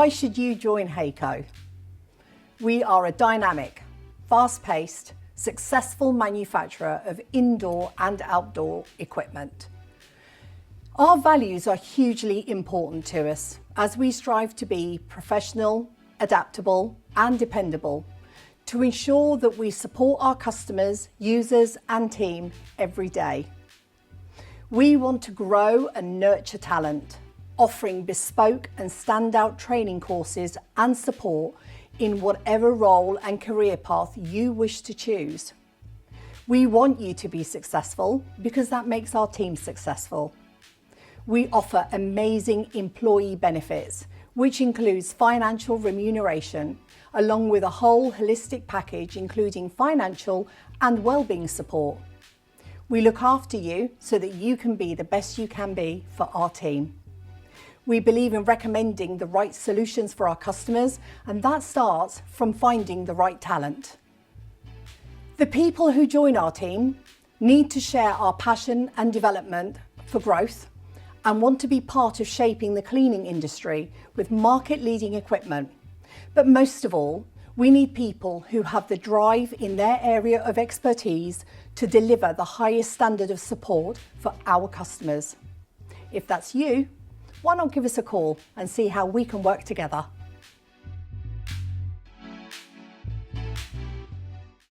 Why should you join Hako? We are a dynamic, fast-paced, successful manufacturer of indoor and outdoor equipment. Our values are hugely important to us as we strive to be professional, adaptable and dependable to ensure that we support our customers, users and team every day. We want to grow and nurture talent, offering bespoke and standout training courses and support in whatever role and career path you wish to choose. We want you to be successful because that makes our team successful. We offer amazing employee benefits, which includes financial remuneration, along with a whole holistic package including financial and wellbeing support. We look after you so that you can be the best you can be for our team. We believe in recommending the right solutions for our customers, and that starts from finding the right talent. The people who join our team need to share our passion and development for growth and want to be part of shaping the cleaning industry with market-leading equipment. But most of all, we need people who have the drive in their area of expertise to deliver the highest standard of support for our customers. If that's you, why not give us a call and see how we can work together?